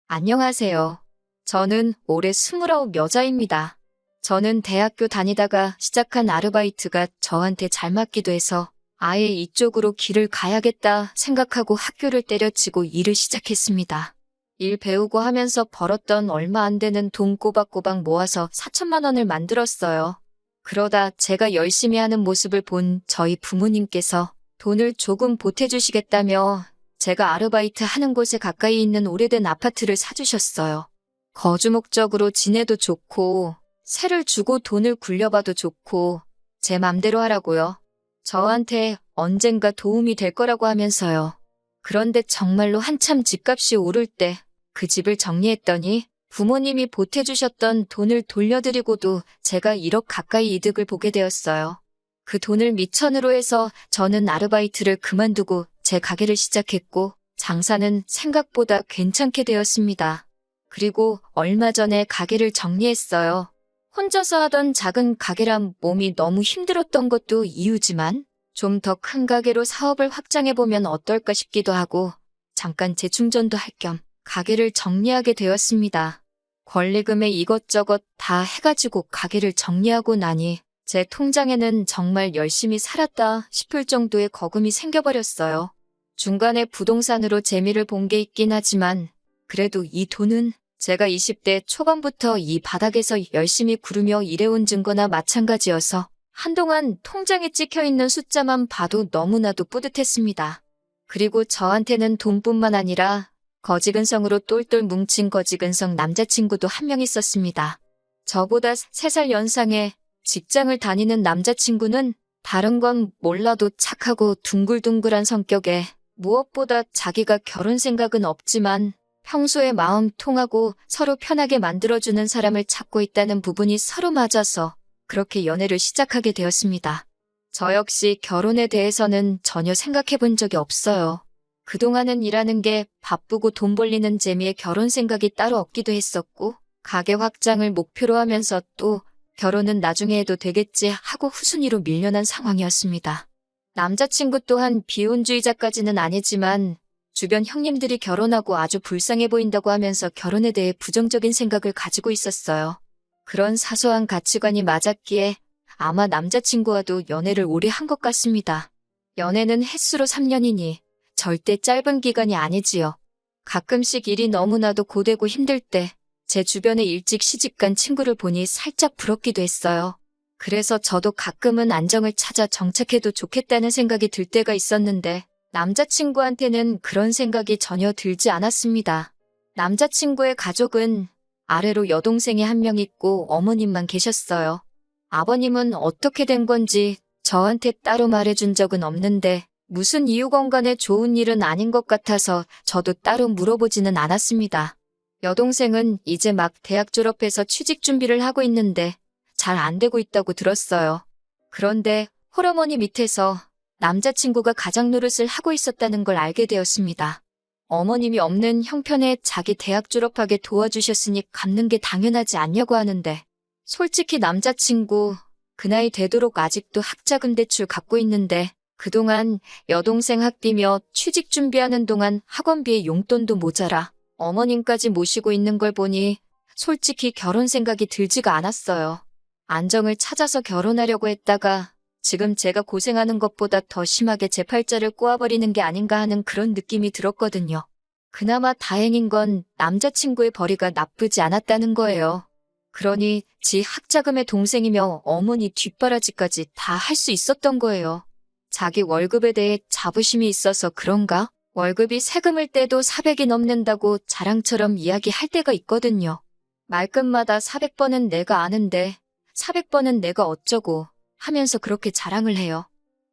안녕하세요. 저는 올해 29 여자입니다. 저는 대학교 다니다가 시작한 아르바이트가 저한테 잘 맞기도 해서 아예 이쪽으로 길을 가야겠다 생각하고 학교를 때려치고 일을 시작했습니다. 일 배우고 하면서 벌었던 얼마 안 되는 돈 꼬박꼬박 모아서 4천만 원을 만들었어요. 그러다 제가 열심히 하는 모습을 본 저희 부모님께서 돈을 조금 보태주시겠다며 제가 아르바이트 하는 곳에 가까이 있는 오래된 아파트를 사주셨어요. 거주 목적으로 지내도 좋고, 세를 주고 돈을 굴려봐도 좋고, 제 맘대로 하라고요. 저한테 언젠가 도움이 될 거라고 하면서요. 그런데 정말로 한참 집값이 오를 때 그 집을 정리했더니 부모님이 보태주셨던 돈을 돌려드리고도 제가 1억 가까이 이득을 보게 되었어요. 그 돈을 미천으로 해서 저는 아르바이트를 그만두고 제 가게를 시작했고 장사는 생각보다 괜찮게 되었습니다. 그리고 얼마 전에 가게를 정리했어요. 혼자서 하던 작은 가게란 몸이 너무 힘들었던 것도 이유지만 좀 더 큰 가게로 사업을 확장해보면 어떨까 싶기도 하고 잠깐 재충전도 할 겸 가게를 정리하게 되었습니다. 권리금에 이것저것 다 해가지고 가게를 정리하고 나니 제 통장에는 정말 열심히 살았다 싶을 정도의 거금이 생겨버렸어요. 중간에 부동산으로 재미를 본 게 있긴 하지만 그래도 이 돈은 제가 20대 초반부터 이 바닥에서 열심히 구르며 일해온 증거나 마찬가지여서 한동안 통장에 찍혀있는 숫자만 봐도 너무나도 뿌듯했습니다. 그리고 저한테는 돈뿐만 아니라 거지근성으로 똘똘 뭉친 거지근성 남자친구도 한 명 있었습니다. 저보다 3살 연상의 직장을 다니는 남자친구는 다른 건 몰라도 착하고 둥글둥글한 성격에 무엇보다 자기가 결혼 생각은 없지만 평소에 마음 통하고 서로 편하게 만들어주는 사람을 찾고 있다는 부분이 서로 맞아서 그렇게 연애를 시작하게 되었습니다. 저 역시 결혼에 대해서는 전혀 생각해 본 적이 없어요. 그동안은 일하는 게 바쁘고 돈 벌리는 재미에 결혼 생각이 따로 없기도 했었고 가게 확장을 목표로 하면서 또 결혼은 나중에 해도 되겠지 하고 후순위로 밀려난 상황이었습니다. 남자친구 또한 비혼주의자까지는 아니지만 주변 형님들이 결혼하고 아주 불쌍해 보인다고 하면서 결혼에 대해 부정적인 생각을 가지고 있었어요. 그런 사소한 가치관이 맞았기에 아마 남자친구와도 연애를 오래 한 것 같습니다. 연애는 횟수로 3년이니 절대 짧은 기간이 아니지요. 가끔씩 일이 너무나도 고되고 힘들 때 제 주변에 일찍 시집간 친구를 보니 살짝 부럽기도 했어요. 그래서 저도 가끔은 안정을 찾아 정착해도 좋겠다는 생각이 들 때가 있었는데 남자친구한테는 그런 생각이 전혀 들지 않았습니다. 남자친구의 가족은 아래로 여동생이 한 명 있고 어머님만 계셨어요. 아버님은 어떻게 된 건지 저한테 따로 말해준 적은 없는데 무슨 이유건 간에 좋은 일은 아닌 것 같아서 저도 따로 물어보지는 않았습니다. 여동생은 이제 막 대학 졸업해서 취직 준비를 하고 있는데 잘 안 되고 있다고 들었어요. 그런데 홀어머니 밑에서 남자친구가 가장 노릇을 하고 있었다는 걸 알게 되었습니다. 어머님이 없는 형편에 자기 대학 졸업하게 도와주셨으니 갚는 게 당연하지 않냐고 하는데 솔직히 남자친구 그 나이 되도록 아직도 학자금 대출 갚고 있는데 그동안 여동생 학비며 취직 준비하는 동안 학원비에 용돈도 모자라 어머님까지 모시고 있는 걸 보니 솔직히 결혼 생각이 들지가 않았어요. 안정을 찾아서 결혼하려고 했다가 지금 제가 고생하는 것보다 더 심하게 제 팔자를 꼬아버리는 게 아닌가 하는 그런 느낌이 들었거든요. 그나마 다행인 건 남자친구의 벌이가 나쁘지 않았다는 거예요. 그러니 지 학자금의 동생이며 어머니 뒷바라지까지 다 할 수 있었던 거예요. 자기 월급에 대해 자부심이 있어서 그런가? 월급이 세금을 떼도 400이 넘는다고 자랑처럼 이야기할 때가 있거든요. 말끝마다 400번은 내가 아는데 400번은 내가 어쩌고 하면서 그렇게 자랑을 해요.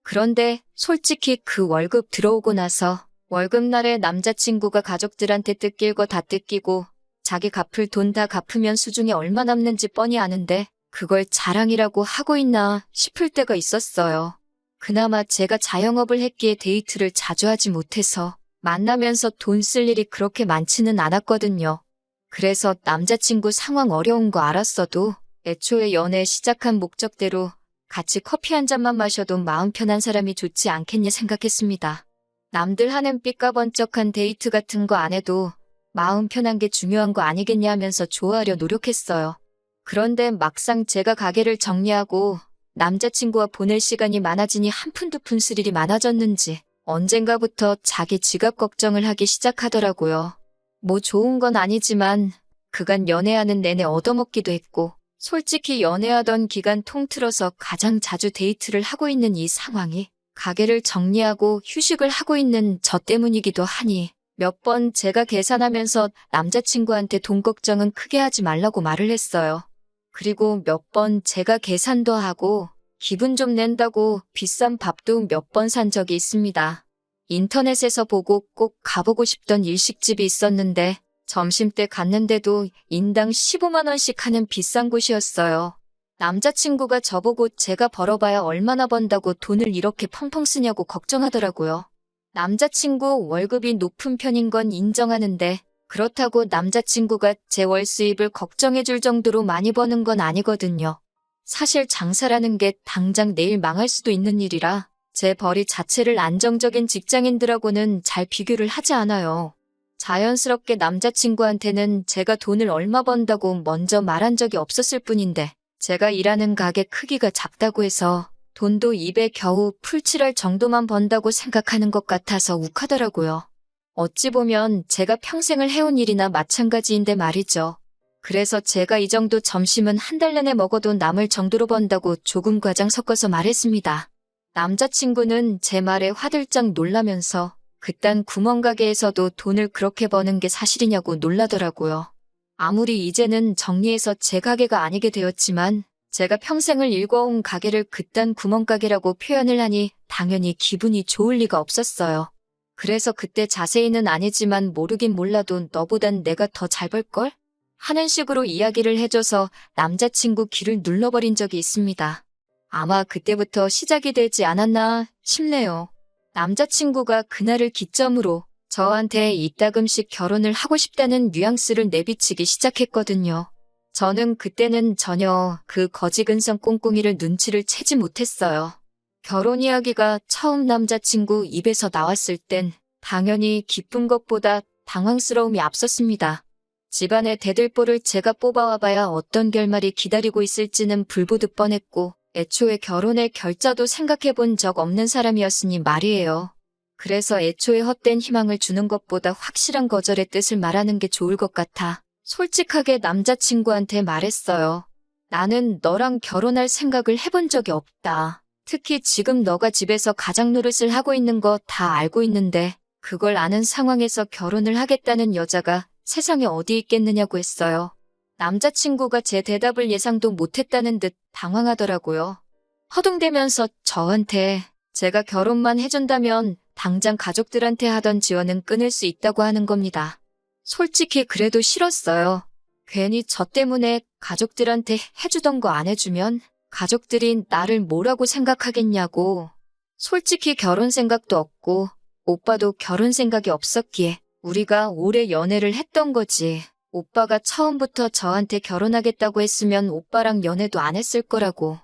그런데 솔직히 그 월급 들어오고 나서 월급날에 남자친구가 가족들한테 뜯길 거 다 뜯기고 자기 갚을 돈 다 갚으면 수중에 얼마 남는지 뻔히 아는데 그걸 자랑이라고 하고 있나 싶을 때가 있었어요. 그나마 제가 자영업을 했기에 데이트를 자주 하지 못해서 만나면서 돈 쓸 일이 그렇게 많지는 않았거든요. 그래서 남자친구 상황 어려운 거 알았어도 애초에 연애 시작한 목적대로 같이 커피 한 잔만 마셔도 마음 편한 사람이 좋지 않겠냐 생각했습니다. 남들 하는 삐까번쩍한 데이트 같은 거 안 해도 마음 편한 게 중요한 거 아니겠냐 하면서 좋아하려 노력했어요. 그런데 막상 제가 가게를 정리하고 남자친구와 보낼 시간이 많아지니 한푼 두푼 쓸 일이 많아졌는지 언젠가부터 자기 지갑 걱정을 하기 시작하더라고요. 뭐 좋은 건 아니지만 그간 연애하는 내내 얻어먹기도 했고 솔직히 연애하던 기간 통틀어서 가장 자주 데이트를 하고 있는 이 상황이 가게를 정리하고 휴식을 하고 있는 저 때문이기도 하니 몇 번 제가 계산하면서 남자친구한테 돈 걱정은 크게 하지 말라고 말을 했어요. 그리고 몇 번 제가 계산도 하고 기분 좀 낸다고 비싼 밥도 몇 번 산 적이 있습니다. 인터넷에서 보고 꼭 가보고 싶던 일식집이 있었는데 점심때 갔는데도 인당 15만 원씩 하는 비싼 곳이었어요. 남자친구가 저보고 제가 벌어봐야 얼마나 번다고 돈을 이렇게 펑펑 쓰냐고 걱정하더라고요. 남자친구 월급이 높은 편인 건 인정하는데 그렇다고 남자친구가 제 월 수입을 걱정해줄 정도로 많이 버는 건 아니거든요. 사실 장사라는 게 당장 내일 망할 수도 있는 일이라 제 벌이 자체를 안정적인 직장인들하고는 잘 비교를 하지 않아요. 자연스럽게 남자친구한테는 제가 돈을 얼마 번다고 먼저 말한 적이 없었을 뿐인데 제가 일하는 가게 크기가 작다고 해서 돈도 입에 겨우 풀칠할 정도만 번다고 생각하는 것 같아서 욱하더라고요. 어찌 보면 제가 평생을 해온 일이나 마찬가지인데 말이죠. 그래서 제가 이 정도 점심은 한 달 내내 먹어도 남을 정도로 번다고 조금 과장 섞어서 말했습니다. 남자친구는 제 말에 화들짝 놀라면서 그딴 구멍가게에서도 돈을 그렇게 버는 게 사실이냐고 놀라더라고요. 아무리 이제는 정리해서 제 가게가 아니게 되었지만 제가 평생을 일궈온 가게를 그딴 구멍가게라고 표현을 하니 당연히 기분이 좋을 리가 없었어요. 그래서 그때 자세히는 아니지만 모르긴 몰라도 너보단 내가 더 잘 벌걸? 하는 식으로 이야기를 해줘서 남자친구 귀를 눌러버린 적이 있습니다. 아마 그때부터 시작이 되지 않았나 싶네요. 남자친구가 그날을 기점으로 저한테 이따금씩 결혼을 하고 싶다는 뉘앙스를 내비치기 시작했거든요. 저는 그때는 전혀 그 거지근성 꽁꽁이를 눈치를 채지 못했어요. 결혼 이야기가 처음 남자친구 입에서 나왔을 땐 당연히 기쁜 것보다 당황스러움이 앞섰습니다. 집안의 대들보를 제가 뽑아와봐야 어떤 결말이 기다리고 있을지는 불보듯 뻔했고 애초에 결혼의 결자도 생각해본 적 없는 사람이었으니 말이에요. 그래서 애초에 헛된 희망을 주는 것보다 확실한 거절의 뜻을 말하는 게 좋을 것 같아 솔직하게 남자친구한테 말했어요. 나는 너랑 결혼할 생각을 해본 적이 없다. 특히 지금 너가 집에서 가장 노릇을 하고 있는 거 다 알고 있는데 그걸 아는 상황에서 결혼을 하겠다는 여자가 세상에 어디 있겠느냐고 했어요. 남자친구가 제 대답을 예상도 못했다는 듯 당황하더라고요. 허둥대면서 저한테 제가 결혼만 해준다면 당장 가족들한테 하던 지원은 끊을 수 있다고 하는 겁니다. 솔직히 그래도 싫었어요. 괜히 저 때문에 가족들한테 해주던 거 안 해주면 가족들이 나를 뭐라고 생각하겠냐고. 솔직히 결혼 생각도 없고 오빠도 결혼 생각이 없었기에 우리가 오래 연애를 했던 거지. 오빠가 처음부터 저한테 결혼하겠다고 했으면 오빠랑 연애도 안 했을 거라고.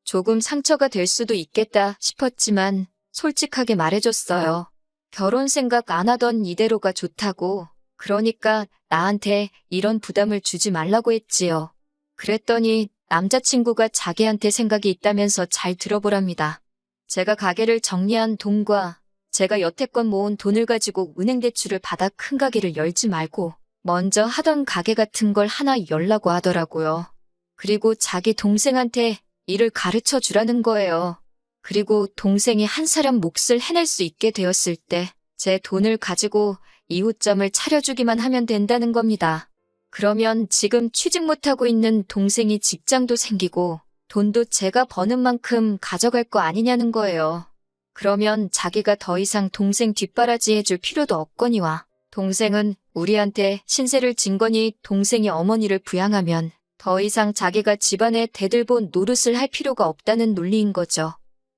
조금 상처가 될 수도 있겠다 싶었지만 솔직하게 말해줬어요. 결혼 생각 안 하던 이대로가 좋다고. 그러니까 나한테 이런 부담을 주지 말라고 했지요. 그랬더니 남자친구가 자기한테 생각이 있다면서 잘 들어보랍니다. 제가 가게를 정리한 돈과 제가 여태껏 모은 돈을 가지고 은행 대출을 받아 큰 가게를 열지 말고 먼저 하던 가게 같은 걸 하나 열라고 하더라고요. 그리고 자기 동생한테 일을 가르쳐 주라는 거예요. 그리고 동생이 한 사람 몫을 해낼 수 있게 되었을 때 제 돈을 가지고 이웃점을 차려주기만 하면 된다는 겁니다. 그러면 지금 취직 못하고 있는 동생이 직장도 생기고 돈도 제가 버는 만큼 가져갈 거 아니냐는 거예요. 그러면 자기가 더 이상 동생 뒷바라지 해줄 필요도 없거니와 동생은 우리한테 신세를 진 거니 동생이 어머니를 부양하면 더 이상 자기가 집안에 대들보 노릇을 할 필요가 없다는 논리인 거죠.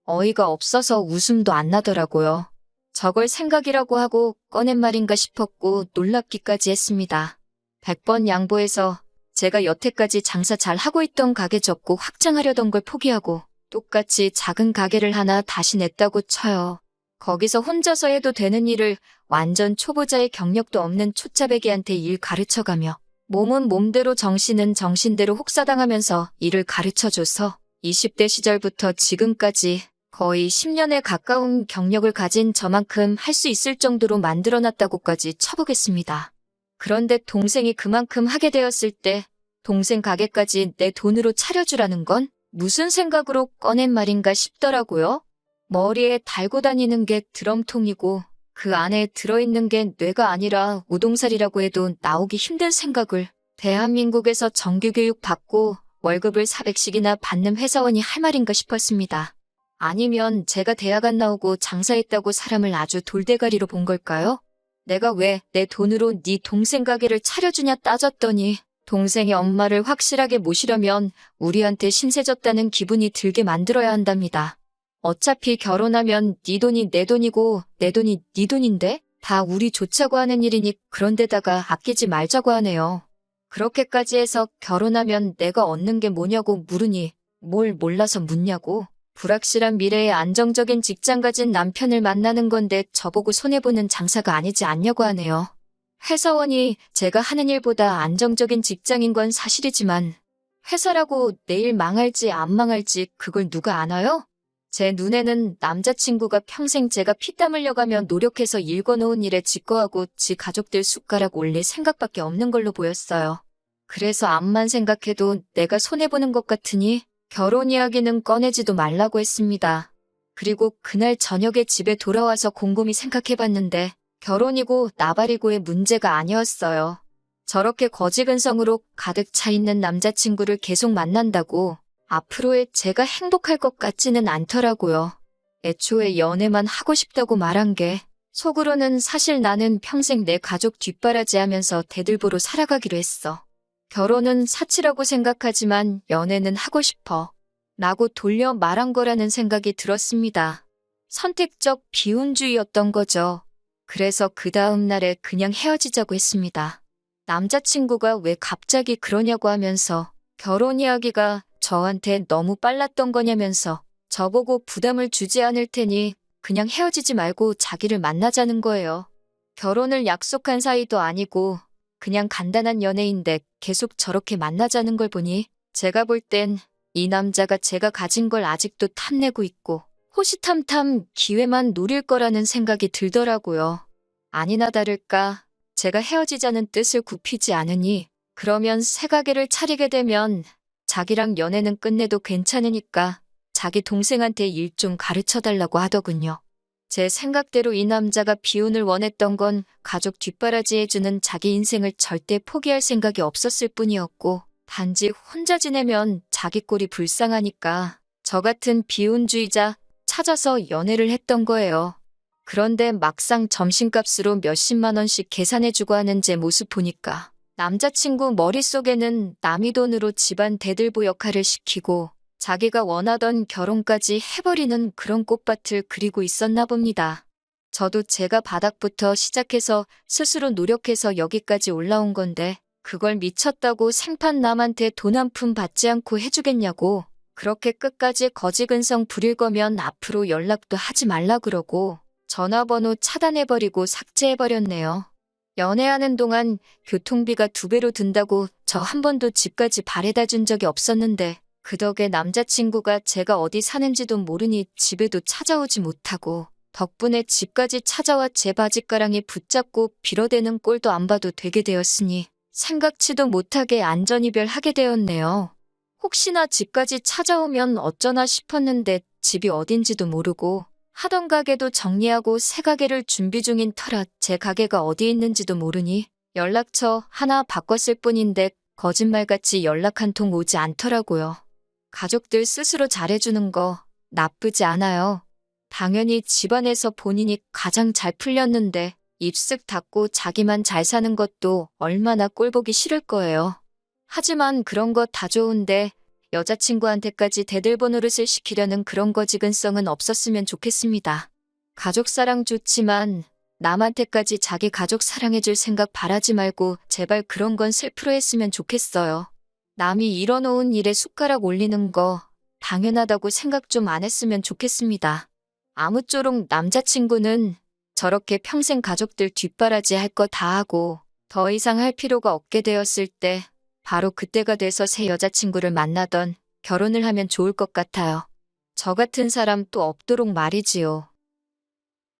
어이가 없어서 웃음도 안 나더라고요. 저걸 생각이라고 하고 꺼낸 말인가 싶었고 놀랍기까지 했습니다. 100번 양보해서 제가 여태까지 장사 잘 하고 있던 가게 접고 확장하려던 걸 포기하고 똑같이 작은 가게를 하나 다시 냈다고 쳐요. 거기서 혼자서 해도 되는 일을 완전 초보자의 경력도 없는 초짜배기한테 일 가르쳐가며 몸은 몸대로 정신은 정신대로 혹사당하면서 일을 가르쳐줘서 20대 시절부터 지금까지 거의 10년에 가까운 경력을 가진 저만큼 할 수 있을 정도로 만들어놨다고까지 쳐보겠습니다. 그런데 동생이 그만큼 하게 되었을 때 동생 가게까지 내 돈으로 차려주라는 건 무슨 생각으로 꺼낸 말인가 싶더라고요. 머리에 달고 다니는 게 드럼통이고 그 안에 들어있는 게 뇌가 아니라 우동살이라고 해도 나오기 힘든 생각을 대한민국에서 정규교육 받고 월급을 400씩이나 받는 회사원이 할 말인가 싶었습니다. 아니면 제가 대학 안 나오고 장사했다고 사람을 아주 돌대가리로 본 걸까요? 내가 왜 내 돈으로 네 동생 가게를 차려주냐 따졌더니 동생의 엄마를 확실하게 모시려면 우리한테 신세 졌다는 기분이 들게 만들어야 한답니다. 어차피 결혼하면 네 돈이 내 돈이고 내 돈이 네 돈인데 다 우리 좋자고 하는 일이니 그런데다가 아끼지 말자고 하네요. 그렇게까지 해서 결혼하면 내가 얻는 게 뭐냐고 물으니 뭘 몰라서 묻냐고. 불확실한 미래에 안정적인 직장 가진 남편을 만나는 건데 저보고 손해보는 장사가 아니지 않냐고 하네요. 회사원이 제가 하는 일보다 안정적인 직장인 건 사실이지만 회사라고 내일 망할지 안 망할지 그걸 누가 아나요? 제 눈에는 남자친구가 평생 제가 피땀 흘려가며 노력해서 일궈놓은 일에 직거하고 지 가족들 숟가락 올릴 생각밖에 없는 걸로 보였어요. 그래서 암만 생각해도 내가 손해보는 것 같으니 결혼 이야기는 꺼내지도 말라고 했습니다. 그리고 그날 저녁에 집에 돌아와서 곰곰이 생각해봤는데 결혼이고 나발이고의 문제가 아니었어요. 저렇게 거지근성으로 가득 차 있는 남자친구를 계속 만난다고 앞으로의 제가 행복할 것 같지는 않더라고요. 애초에 연애만 하고 싶다고 말한 게 속으로는 사실 나는 평생 내 가족 뒷바라지하면서 대들보로 살아가기로 했어. 결혼은 사치라고 생각하지만 연애는 하고 싶어. 라고 돌려 말한 거라는 생각이 들었습니다. 선택적 비혼주의였던 거죠. 그래서 그 다음 날에 그냥 헤어지자고 했습니다. 남자친구가 왜 갑자기 그러냐고 하면서 결혼 이야기가 저한테 너무 빨랐던 거냐면서 저보고 부담을 주지 않을 테니 그냥 헤어지지 말고 자기를 만나자는 거예요. 결혼을 약속한 사이도 아니고 그냥 간단한 연애인데 계속 저렇게 만나자는 걸 보니 제가 볼 땐 이 남자가 제가 가진 걸 아직도 탐내고 있고 호시탐탐 기회만 노릴 거라는 생각이 들더라고요. 아니나 다를까 제가 헤어지자는 뜻을 굽히지 않으니 그러면 새 가게를 차리게 되면 자기랑 연애는 끝내도 괜찮으니까 자기 동생한테 일 좀 가르쳐달라고 하더군요. 제 생각대로 이 남자가 비혼을 원했던 건 가족 뒷바라지해주는 자기 인생을 절대 포기할 생각이 없었을 뿐이었고 단지 혼자 지내면 자기 꼴이 불쌍하니까 저 같은 비혼주의자 찾아서 연애를 했던 거예요. 그런데 막상 점심값으로 몇십만 원씩 계산해주고 하는 제 모습 보니까 남자친구 머릿속에는 남의 돈으로 집안 대들보 역할을 시키고 자기가 원하던 결혼까지 해버리는 그런 꽃밭을 그리고 있었나 봅니다. 저도 제가 바닥부터 시작해서 스스로 노력해서 여기까지 올라온 건데 그걸 미쳤다고 생판 남한테 돈 한 푼 받지 않고 해주겠냐고. 그렇게 끝까지 거지근성 부릴 거면 앞으로 연락도 하지 말라 그러고 전화번호 차단해버리고 삭제해버렸네요. 연애하는 동안 교통비가 2배로 든다고 저 한 번도 집까지 바래다 준 적이 없었는데 그 덕에 남자친구가 제가 어디 사는지도 모르니 집에도 찾아오지 못하고 덕분에 집까지 찾아와 제 바짓가랑이 붙잡고 빌어대는 꼴도 안 봐도 되게 되었으니 생각지도 못하게 안전이별하게 되었네요. 혹시나 집까지 찾아오면 어쩌나 싶었는데 집이 어딘지도 모르고 하던 가게도 정리하고 새 가게를 준비 중인 터라 제 가게가 어디 있는지도 모르니 연락처 하나 바꿨을 뿐인데 거짓말같이 연락 한 통 오지 않더라고요. 가족들 스스로 잘해주는 거 나쁘지 않아요. 당연히 집안에서 본인이 가장 잘 풀렸는데 입쓱 닫고 자기만 잘 사는 것도 얼마나 꼴보기 싫을 거예요. 하지만 그런 거 다 좋은데 여자친구한테까지 대들보 노릇을 시키려는 그런 거지근성은 없었으면 좋겠습니다. 가족 사랑 좋지만 남한테까지 자기 가족 사랑해줄 생각 바라지 말고 제발 그런 건 슬프로 했으면 좋겠어요. 남이 이뤄놓은 일에 숟가락 올리는 거 당연하다고 생각 좀 안 했으면 좋겠습니다. 아무쪼록 남자친구는 저렇게 평생 가족들 뒷바라지 할 거 다 하고 더 이상 할 필요가 없게 되었을 때 바로 그때가 돼서 새 여자친구를 만나던 결혼을 하면 좋을 것 같아요. 저 같은 사람 또 없도록 말이지요.